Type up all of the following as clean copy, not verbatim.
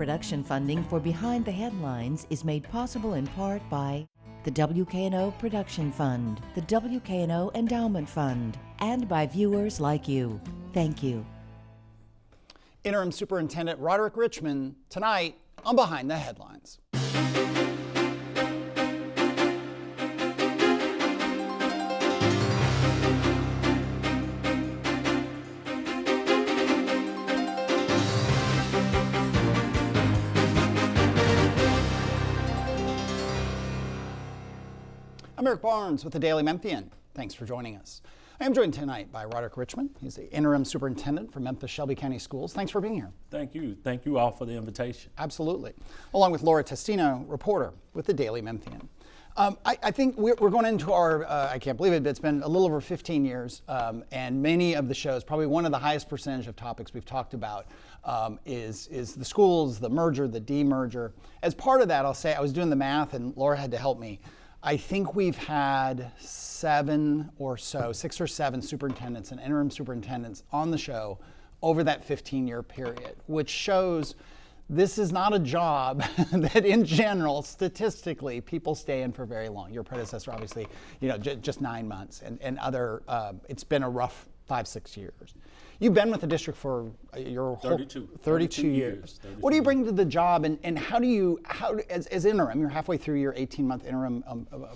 production funding for Behind the Headlines is made possible in part by the WKNO Production Fund, the WKNO Endowment Fund, and by viewers like you. Thank you. Interim Superintendent Roderick Richmond tonight on Behind the Headlines. I'm Eric Barnes with the Daily Memphian. Thanks for joining us. I am joined tonight by Roderick Richmond. He's the Interim Superintendent for Memphis-Shelby County Schools. Thanks for being here. Thank you. Thank you all for the invitation. Absolutely. Along with Laura Testino, reporter with the Daily Memphian. I think we're going into our, I can't believe it, but it's been a little over 15 years, and many of the shows, probably one of the highest percentage of topics we've talked about is the schools, the merger, the demerger. As part of that, I'll say, I was doing the math, and Laura had to help me. I think we've had 6 or 7 superintendents and interim superintendents on the show over that 15-year period, which shows this is not a job that in general, statistically, people stay in for very long. Your predecessor, obviously, just 9 months, and other, it's been a rough 5-6 years. You've been with the district for your whole 32 years. What do you bring to the job, and how as interim, you're halfway through your 18-month interim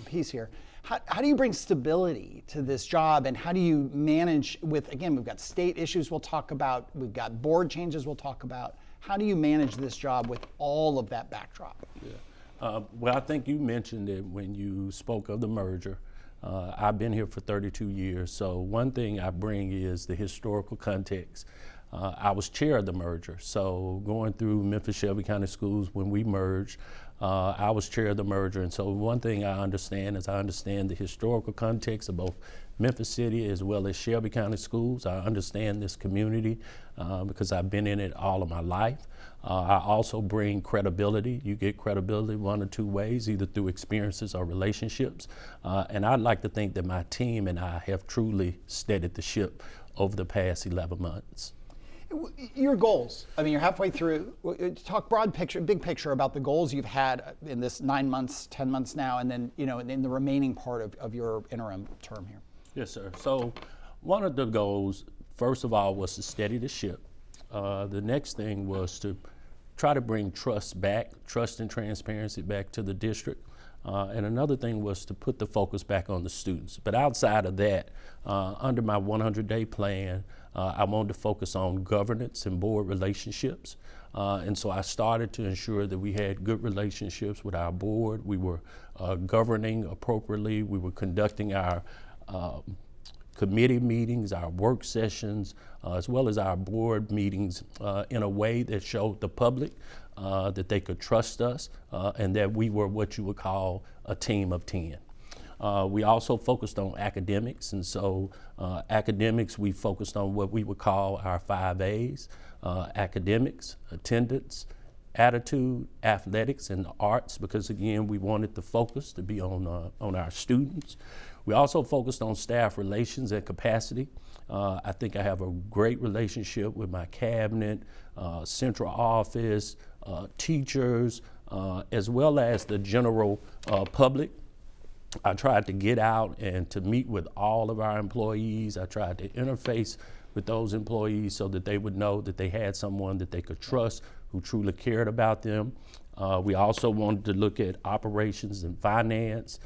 piece here, how do you bring stability to this job, and how do you manage with, again, we've got state issues we'll talk about, we've got board changes we'll talk about. How do you manage this job with all of that backdrop? Yeah. Well, I think you mentioned it when you spoke of the merger. I've been here for 32 years, so one thing I bring is the historical context. I was chair of the merger, so going through Memphis-Shelby County Schools when we merged, I was chair of the merger, and so one thing I understand is I understand the historical context of both Memphis City as well as Shelby County Schools. I understand this community because I've been in it all of my life. I also bring credibility. You get credibility one or two ways, either through experiences or relationships. And I'd like to think that my team and I have truly steadied the ship over the past 11 months. Your goals, I mean, you're halfway through. Talk broad picture, big picture about the goals you've had in this 9 months, 10 months now, and then, in the remaining part of your interim term here. Yes, sir. So one of the goals, first of all, was to steady the ship. The next thing was to try to bring trust and transparency back to the district. And another thing was to put the focus back on the students. But outside of that, under my 100-day plan, I wanted to focus on governance and board relationships. And so I started to ensure that we had good relationships with our board. We were governing appropriately. We were conducting our committee meetings, our work sessions, as well as our board meetings in a way that showed the public that they could trust us and that we were what you would call a team of 10. We also focused on academics, and so academics, we focused on what we would call our 5 A's, academics, attendance, attitude, athletics, and the arts, because again, we wanted the focus to be on our students. We also focused on staff relations and capacity. I think I have a great relationship with my cabinet, central office, teachers, as well as the general public. I tried to get out and to meet with all of our employees. I tried to interface with those employees so that they would know that they had someone that they could trust who truly cared about them. We also wanted to look at operations and finance,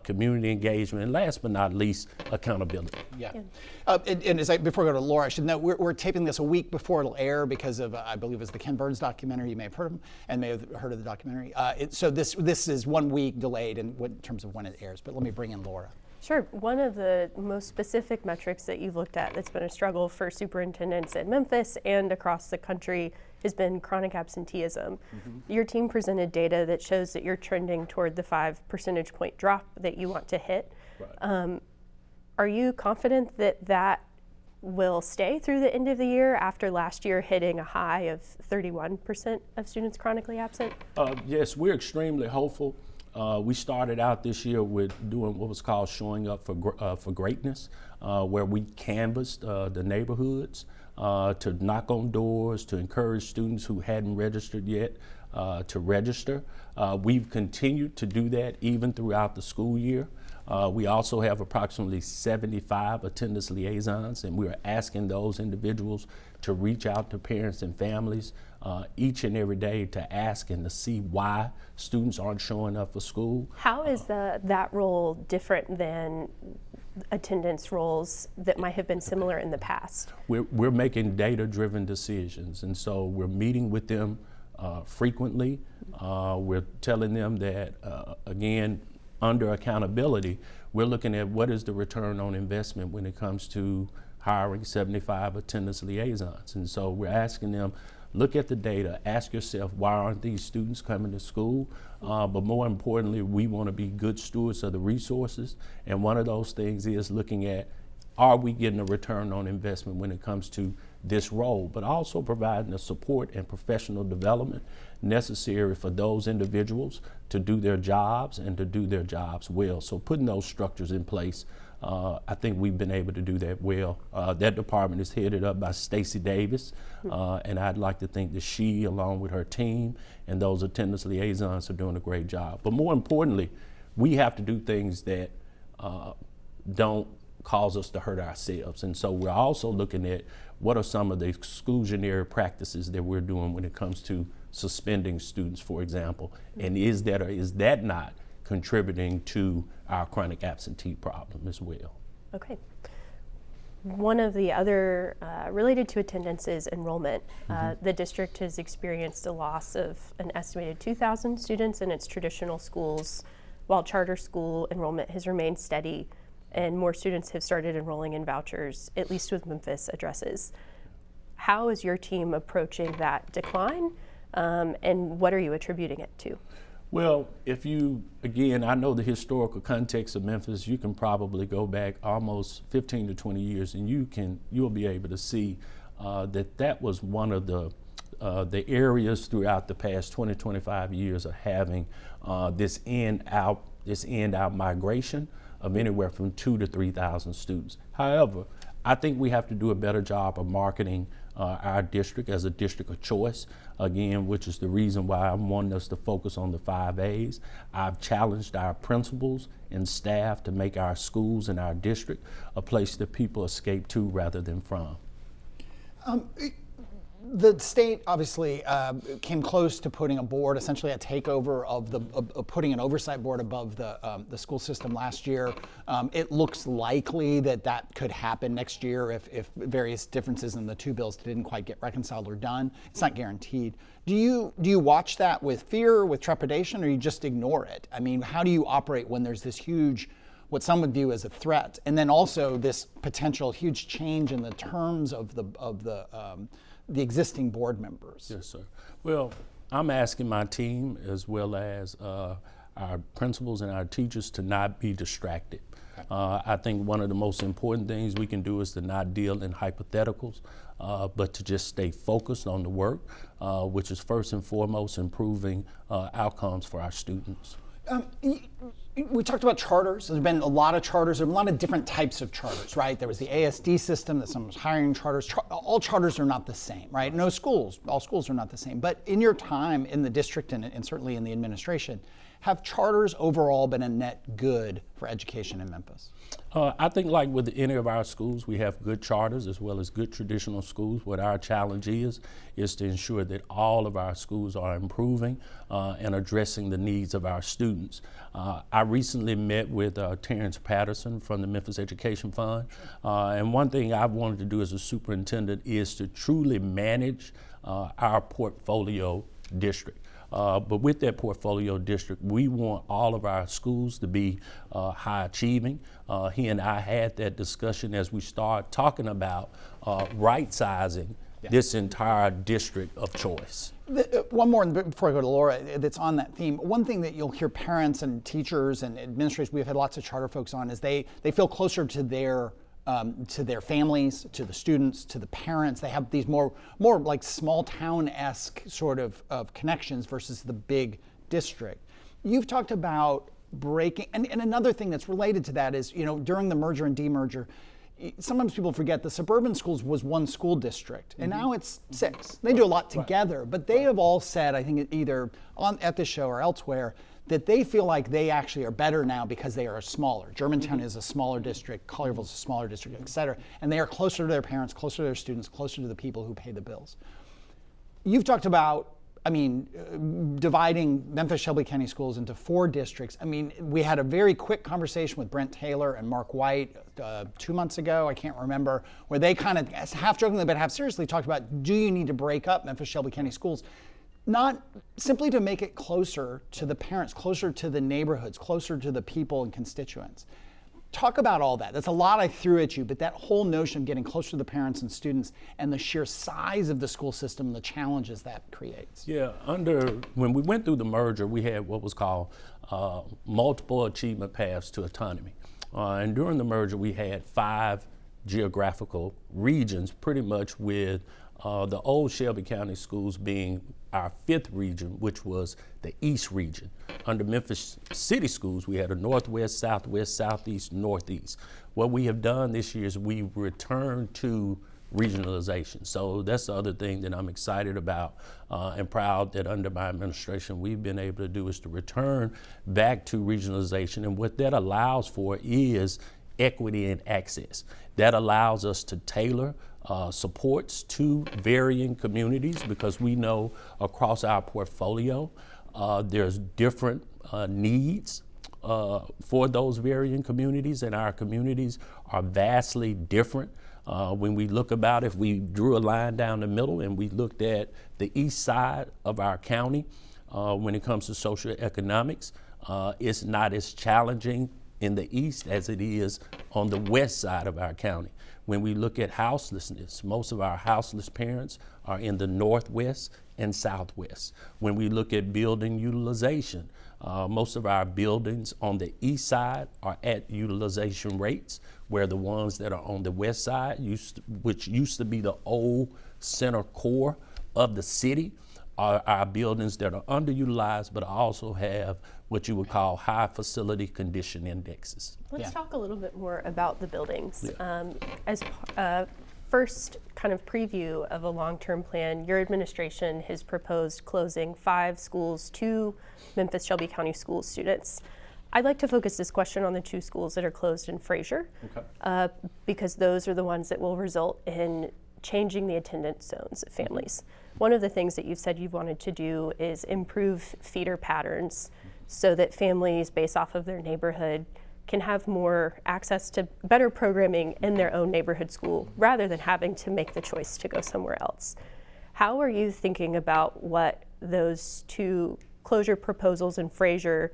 community engagement, and last but not least, accountability. Before we go to Laura, I should note we're taping this a week before it'll air because of, I believe it was the Ken Burns documentary. You may have heard of him and may have heard of the documentary. So this is 1 week delayed in terms of when it airs, but let me bring in Laura. Sure. One of the most specific metrics that you've looked at that's been a struggle for superintendents in Memphis and across the country has been chronic absenteeism. Mm-hmm. Your team presented data that shows that you're trending toward the 5 percentage point drop that you want to hit. Right. Are you confident that that will stay through the end of the year after last year hitting a high of 31% of students chronically absent? Yes, we're extremely hopeful. We started out this year with doing what was called Showing Up for Greatness, where we canvassed the neighborhoods to knock on doors, to encourage students who hadn't registered yet to register. We've continued to do that even throughout the school year. We also have approximately 75 attendance liaisons, and we are asking those individuals to reach out to parents and families each and every day to ask and to see why students aren't showing up for school. How is that role different than attendance roles that might have been similar in the past? We're making data-driven decisions, and so we're meeting with them frequently. We're telling them that, again, under accountability, we're looking at what is the return on investment when it comes to hiring 75 attendance liaisons. And so we're asking them, look at the data, ask yourself, why aren't these students coming to school? But more importantly, we want to be good stewards of the resources. And one of those things is looking at, are we getting a return on investment when it comes to this role, but also providing the support and professional development necessary for those individuals to do their jobs and to do their jobs well. So putting those structures in place, I think we've been able to do that well. That department is headed up by Stacey Davis, and I'd like to think that she, along with her team and those attendance liaisons, are doing a great job. But more importantly, we have to do things that don't cause us to hurt ourselves. And so we're also looking at what are some of the exclusionary practices that we're doing when it comes to suspending students, for example, and is that or is that not contributing to our chronic absentee problem as well. Okay. One of the other related to attendance is enrollment. The district has experienced a loss of an estimated 2,000 students in its traditional schools, while charter school enrollment has remained steady and more students have started enrolling in vouchers, at least with Memphis addresses. How is your team approaching that decline, and what are you attributing it to? Well, if you, again, I know the historical context of Memphis. You can probably go back almost 15 to 20 years and you'll be able to see that was one of the areas throughout the past 20, 25 years of having this end out migration of anywhere from 2,000 to 3,000 students. However, I think we have to do a better job of marketing our district as a district of choice, again, which is the reason why I'm wanting us to focus on the 5 A's. I've challenged our principals and staff to make our schools and our district a place that people escape to rather than from. The state obviously came close to putting a board, essentially a takeover of putting an oversight board above the school system last year. It looks likely that could happen next year if various differences in the 2 bills didn't quite get reconciled or done. It's not guaranteed. Do you watch that with fear, with trepidation, or you just ignore it? I mean, how do you operate when there's this huge, what some would view as a threat, and then also this potential huge change in the terms of the existing board members? Yes, sir. Well, I'm asking my team as well as our principals and our teachers to not be distracted. I think one of the most important things we can do is to not deal in hypotheticals, but to just stay focused on the work, which is first and foremost improving outcomes for our students. We talked about charters. There's been a lot of charters. There have been a lot of different types of charters, right? There was the ASD system that some was hiring charters. All charters are not the same, right? All schools are not the same. But in your time in the district and certainly in the administration, have charters overall been a net good for education in Memphis? I think like with any of our schools, we have good charters as well as good traditional schools. What our challenge is to ensure that all of our schools are improving and addressing the needs of our students. I recently met with Terrence Patterson from the Memphis Education Fund, and one thing I've wanted to do as a superintendent is to truly manage our portfolio district. But with that portfolio district, we want all of our schools to be high achieving. He and I had that discussion as we start talking about right sizing this entire district of choice. One more before I go to Laura that's on that theme. One thing that you'll hear parents and teachers and administrators, we've had lots of charter folks on, is they feel closer to their families, to the students, to the parents. They have these more like small town-esque sort of connections versus the big district. You've talked about breaking, and another thing that's related to that is, during the merger and demerger, sometimes people forget the suburban schools was one school district, and now it's 6. They do a lot together, but they have all said, I think either at this show or elsewhere, that they feel like they actually are better now because they are smaller. Germantown is a smaller district, Collierville is a smaller district, et cetera, and they are closer to their parents, closer to their students, closer to the people who pay the bills. You've talked about, dividing Memphis-Shelby County Schools into 4 districts. We had a very quick conversation with Brent Taylor and Mark White 2 months ago, I can't remember, where they kind of half jokingly but half seriously talked about, do you need to break up Memphis-Shelby County Schools? Not simply to make it closer to the parents, closer to the neighborhoods, closer to the people and constituents. Talk about all that. That's a lot I threw at you, but that whole notion of getting closer to the parents and students and the sheer size of the school system, the challenges that creates. Yeah, when we went through the merger, we had what was called multiple achievement paths to autonomy. And during the merger, we had 5 geographical regions, pretty much with the old Shelby County schools being our 5th region, which was the East region. Under Memphis City Schools, we had a Northwest, Southwest, Southeast, Northeast. What we have done this year is we returned to regionalization. So that's the other thing that I'm excited about and proud that under my administration we've been able to do, is to return back to regionalization. And what that allows for is equity and access. That allows us to tailor supports to varying communities, because we know across our portfolio there's different needs for those varying communities, and our communities are vastly different. When we look about, if we drew a line down the middle and we looked at the east side of our county, when it comes to socioeconomics, it's not as challenging in the east as it is on the west side of our county. When we look at houselessness, most of our houseless parents are in the northwest and southwest. When we look at building utilization, most of our buildings on the east side are at utilization rates, where the ones that are on the west side, which used to be the old center core of the city, are our buildings that are underutilized, but also have what you would call high facility condition indexes. Let's talk a little bit more about the buildings. As first kind of preview of a long-term plan, your administration has proposed closing 5 schools to Memphis-Shelby County School students. I'd like to focus this question on the 2 schools that are closed in Fraser, because those are the ones that will result in changing the attendance zones of families. One of the things that you've said you've wanted to do is improve feeder patterns so that families, based off of their neighborhood, can have more access to better programming in their own neighborhood school, rather than having to make the choice to go somewhere else. How are you thinking about what those 2 closure proposals in Fraser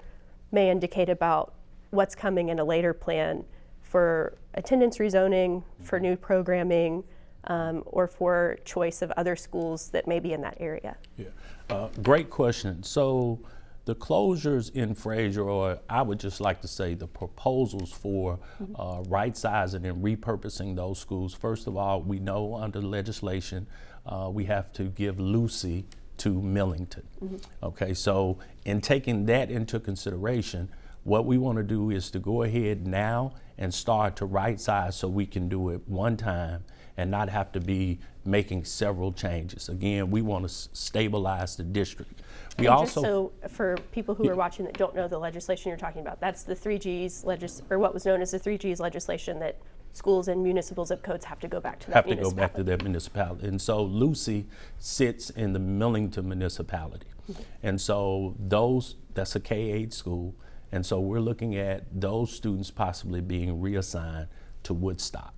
may indicate about what's coming in a later plan for attendance rezoning, for new programming, or for choice of other schools that may be in that area? Great question. So the closures in Fraser, or I would just like to say the proposals for right sizing and repurposing those schools. First of all, we know under legislation we have to give Lucy to Millington. Okay, so in taking that into consideration, what we want to do is to go ahead now and start to right size, so we can do it one time and not have to be making several changes. Again, we want to stabilize the district. We and also, just so for people who are watching that don't know the legislation you're talking about, that's the 3Gs or what was known as the 3Gs legislation, that schools and municipal zip codes have to go back to that municipality. And so Lucy sits in the Millington municipality. And so that's a K-8 school. And so we're looking at those students possibly being reassigned to Woodstock.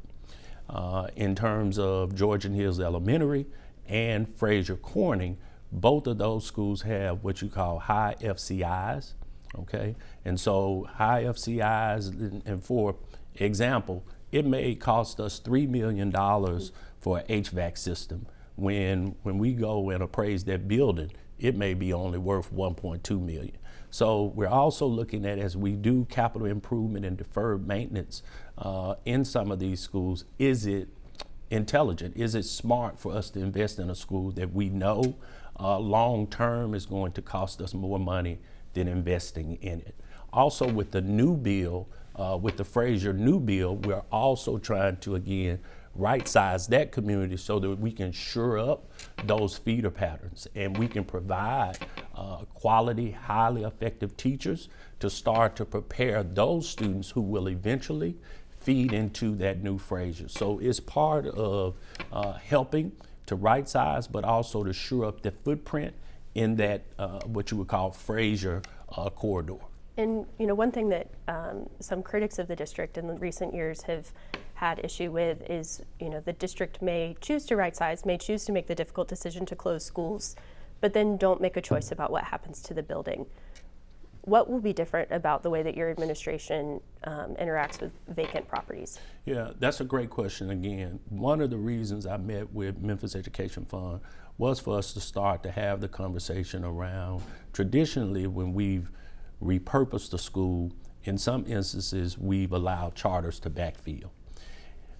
In terms of Georgian Hills Elementary and Fraser Corning, both of those schools have what you call high FCIs, okay? And so high FCIs, and for example, it may cost us $3 million for an HVAC system. When we go and appraise that building, it may be only worth $1.2 million. So we're also looking at, as we do capital improvement and deferred maintenance in some of these schools, is it intelligent? Is it smart for us to invest in a school that we know long term is going to cost us more money than investing in it. Also with the new bill, with the Frazier new bill, we're also trying to, again, right-size that community so that we can shore up those feeder patterns and we can provide quality, highly effective teachers to start to prepare those students who will eventually feed into that new Frazier. So it's part of helping to right-size, but also to shore up the footprint in that what you would call Frazier corridor. And one thing that some critics of the district in the recent years have had issue with is, the district may choose to right size, may choose to make the difficult decision to close schools, but then don't make a choice about what happens to the building. What will be different about the way that your administration interacts with vacant properties? Yeah, that's a great question. Again, one of the reasons I met with Memphis Education Fund was for us to start to have the conversation around, traditionally when we've repurposed the school, in some instances we've allowed charters to backfill.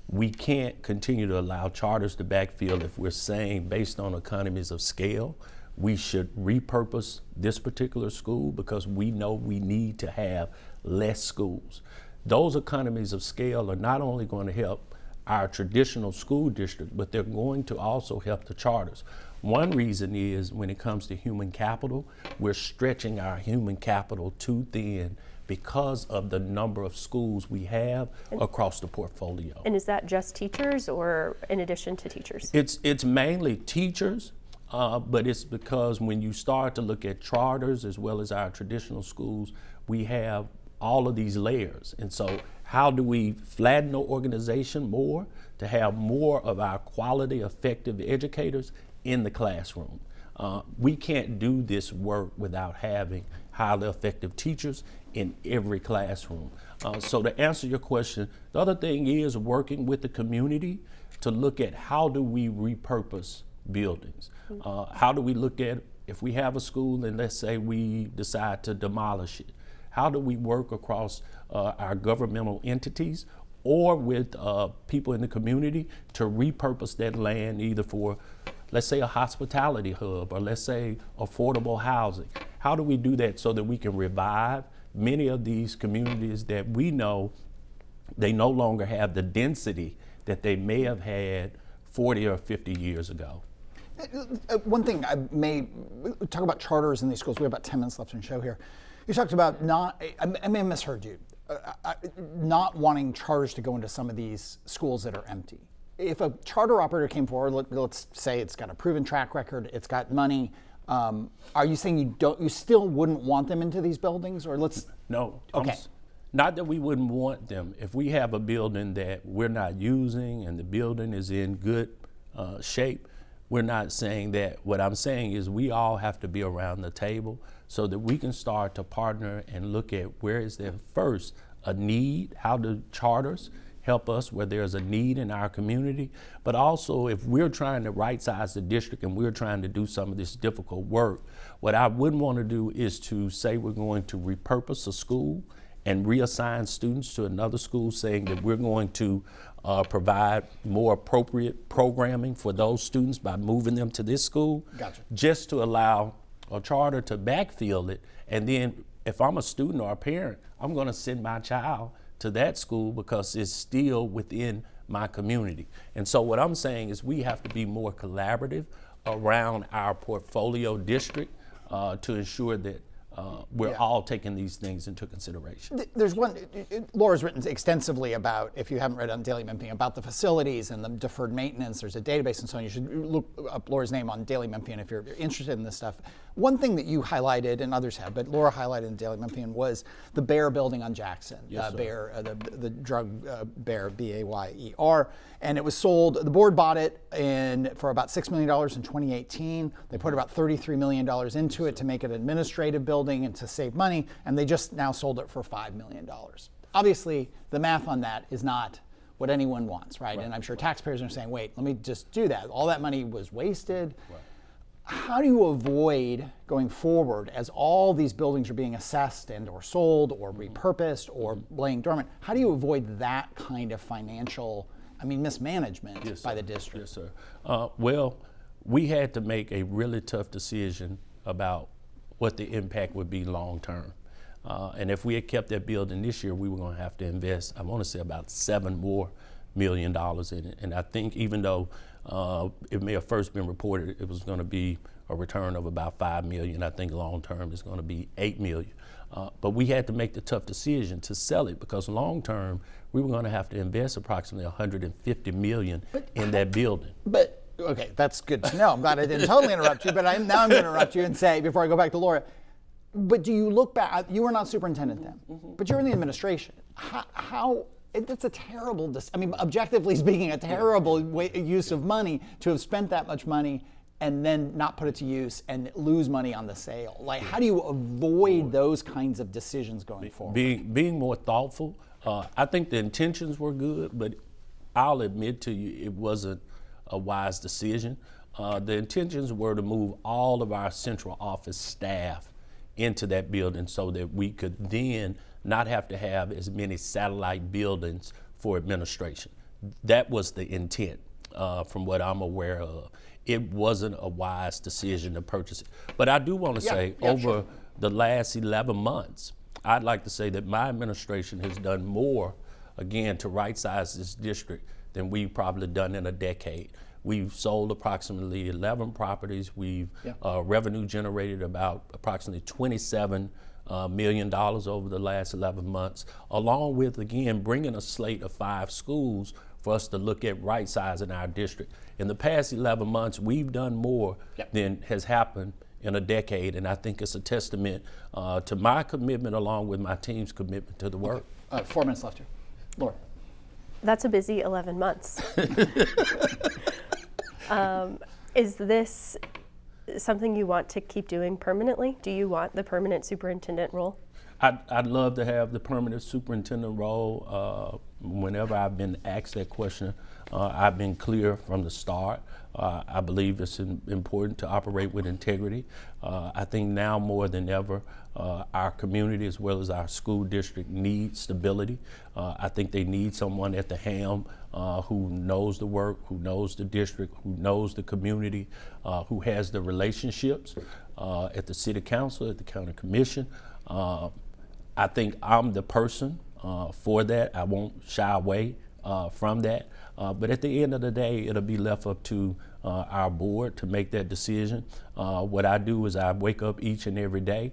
We can't continue to allow charters to backfill if we're saying, based on economies of scale, we should repurpose this particular school because we know we need to have less schools. Those economies of scale are not only going to help our traditional school district, but they're going to also help the charters. One reason is when it comes to human capital, we're stretching our human capital too thin because of the number of schools we have across the portfolio. And is that just teachers or in addition to teachers? It's mainly teachers, but it's because when you start to look at charters as well as our traditional schools, we have all of these layers. And so how do we flatten the organization more to have more of our quality, effective educators in the classroom? We can't do this work without having highly effective teachers in every classroom. So to answer your question, the other thing is working with the community to look at how do we repurpose buildings? How do we look at, if we have a school and let's say we decide to demolish it, how do we work across our governmental entities or with people in the community to repurpose that land either for, let's say, a hospitality hub or let's say affordable housing? How do we do that so that we can revive many of these communities that we know they no longer have the density that they may have had 40 or 50 years ago? One thing I may talk about charters in these schools. We have about 10 minutes left in the show here. You talked about I may have misheard you, not wanting charters to go into some of these schools that are empty. If a charter operator came forward, let's say it's got a proven track record, it's got money, are you saying you still wouldn't want them into these buildings, or No. Okay. Not that we wouldn't want them. If we have a building that we're not using and the building is in good shape, we're not saying that. What I'm saying is we all have to be around the table so that we can start to partner and look at where is there first a need, how do charters help us where there's a need in our community, but also if we're trying to right-size the district and we're trying to do some of this difficult work, what I wouldn't want to do is to say we're going to repurpose a school and reassign students to another school saying that we're going to provide more appropriate programming for those students by moving them to this school. Gotcha. Just to allow a charter to backfill it. And then if I'm a student or a parent, I'm going to send my child to that school because it's still within my community. And so what I'm saying is we have to be more collaborative around our portfolio district to ensure that we're all taking these things into consideration. There's one, Laura's written extensively about, if you haven't read on Daily Memphian, about the facilities and the deferred maintenance. There's a database and so on. You should look up Laura's name on Daily Memphian if you're interested in this stuff. One thing that you highlighted, and others have, but Laura highlighted in Daily Memphian, was the Bayer building on Jackson. Yes, sir. Bayer, the drug Bayer, B-A-Y-E-R. And it was sold, the board bought it for about $6 million in 2018. They put about $33 million into it to make it an administrative building and to save money, and they just now sold it for $5 million. Obviously, the math on that is not what anyone wants, right? And I'm sure taxpayers are saying, wait, let me just do that. All that money was wasted. Right. How do you avoid going forward as all these buildings are being assessed and or sold or repurposed or laying dormant? How do you avoid that kind of financial, mismanagement by the district? Yes, sir. Well, we had to make a really tough decision about what the impact would be long term. And if we had kept that building this year, we were going to have to invest, I want to say, about $7 million more in it. And I think even though it may have first been reported it was going to be a return of about $5 million, I think long term is going to be $8 million. But we had to make the tough decision to sell it, because long term we were going to have to invest approximately $150 million in that building. But okay, that's good to know. I'm glad I didn't totally interrupt you, but now I'm going to interrupt you and say, before I go back to Laura, but do you look back, you were not superintendent then, but you're in the administration. How it's a terrible, I mean, objectively speaking, a terrible use of money to have spent that much money and then not put it to use and lose money on the sale. Like, how do you avoid those kinds of decisions going forward? Being more thoughtful. I think the intentions were good, but I'll admit to you, it wasn't a wise decision. The intentions were to move all of our central office staff into that building so that we could then not have to have as many satellite buildings for administration. That was the intent, from what I'm aware of. It wasn't a wise decision to purchase it. But I do want to say, over the last 11 months, I'd like to say that my administration has done more, again, to right-size this district than we've probably done in a decade. We've sold approximately 11 properties. We've revenue generated about approximately $27 million over the last 11 months, along with, again, bringing a slate of 5 schools for us to look at right-sizing our district. In the past 11 months, we've done more than has happened in a decade, and I think it's a testament to my commitment along with my team's commitment to the work. 4 minutes left here. Laura. That's a busy 11 months. Is this something you want to keep doing permanently? Do you want the permanent superintendent role? I'd love to have the permanent superintendent role. Whenever I've been asked that question, I've been clear from the start. I believe it's important to operate with integrity. I think now more than ever, our community as well as our school district need stability. I think they need someone at the helm who knows the work, who knows the district, who knows the community, who has the relationships at the city council, at the county commission. I think I'm the person for that. I won't shy away from that. But at the end of the day, it'll be left up to our board to make that decision. What I do is I wake up each and every day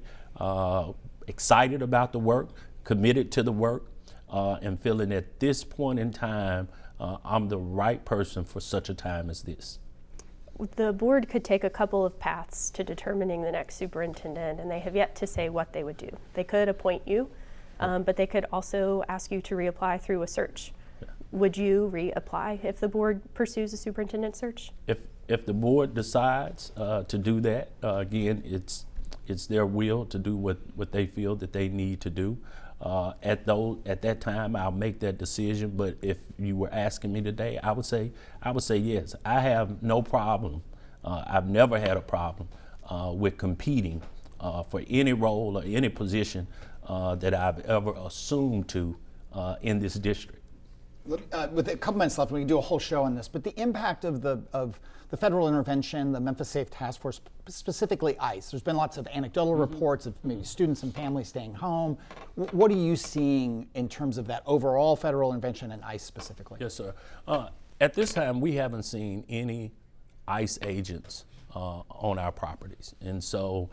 excited about the work, committed to the work, and feeling at this point in time, I'm the right person for such a time as this. The board could take a couple of paths to determining the next superintendent, and they have yet to say what they would do. They could appoint you, but they could also ask you to reapply through a search. Would you reapply if the board pursues a superintendent search? If the board decides to do that, again, it's their will to do what they feel that they need to do. At that time, I'll make that decision. But if you were asking me today, I would say yes. I have no problem. I've never had a problem with competing for any role or any position that I've ever assumed to in this district. With a couple minutes left, we can do a whole show on this. But the impact of the federal intervention, the Memphis Safe Task Force, specifically ICE. There's been lots of anecdotal reports of maybe students and families staying home. What are you seeing in terms of that overall federal intervention and ICE specifically? Yes, sir. At this time, we haven't seen any ICE agents on our properties, and so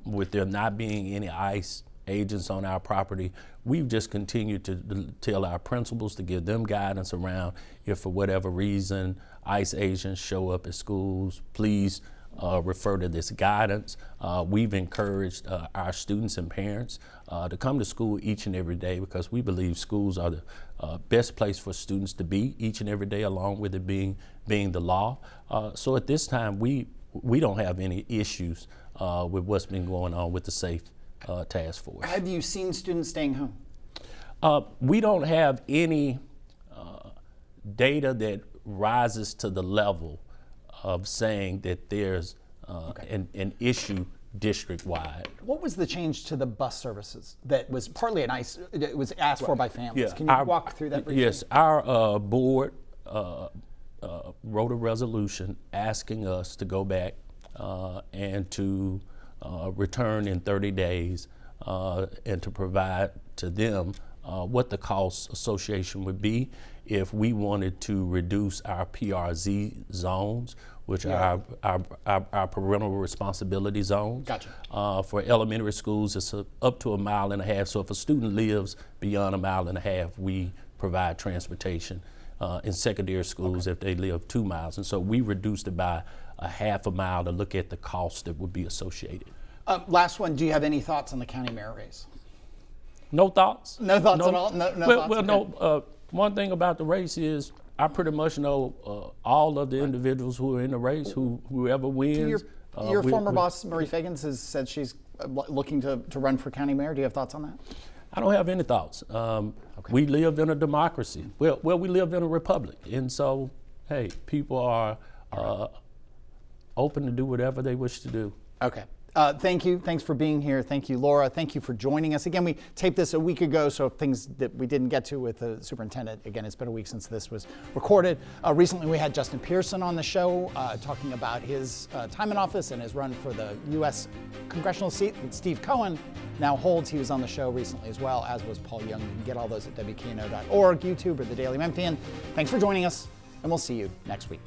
with there not being any ICE agents on our property, we've just continued to tell our principals to give them guidance around if for whatever reason ICE agents show up at schools, please refer to this guidance. We've encouraged our students and parents to come to school each and every day because we believe schools are the best place for students to be each and every day, along with it being the law. So at this time, we don't have any issues with what's been going on with the Safe Task Force. Have you seen students staying home? We don't have any data that rises to the level of saying that there's an issue district-wide. What was the change to the bus services that was partly it was asked for by families? Yeah. Can you walk through that briefly? Yes, our board wrote a resolution asking us to go back and to return in 30 days and to provide to them what the cost association would be if we wanted to reduce our PRZ zones, which are our parental responsibility zones. Gotcha. For elementary schools, it's up to 1.5 miles. So if a student lives beyond 1.5 miles, we provide transportation. In secondary schools, if they live 2 miles. And so we reduced it by 1/2 mile to look at the cost that would be associated. Last one, do you have any thoughts on the county mayor race? No thoughts? No thoughts at all? No thoughts? Well, Okay. no. One thing about the race is I pretty much know all of the individuals who are in the race, whoever wins. Your former boss, Marie Fagans, has said she's looking to run for county mayor. Do you have thoughts on that? I don't have any thoughts. We live in a democracy. Well, we live in a republic. And so, hey, people are open to do whatever they wish to do. Okay. Thank you. Thanks for being here. Thank you, Laura. Thank you for joining us. Again, we taped this a week ago, so things that we didn't get to with the superintendent, again, it's been a week since this was recorded. Recently, we had Justin Pearson on the show talking about his time in office and his run for the U.S. congressional seat that Steve Cohen now holds. He was on the show recently as well, as was Paul Young. You can get all those at WKNO.org, YouTube, or the Daily Memphian. Thanks for joining us, and we'll see you next week.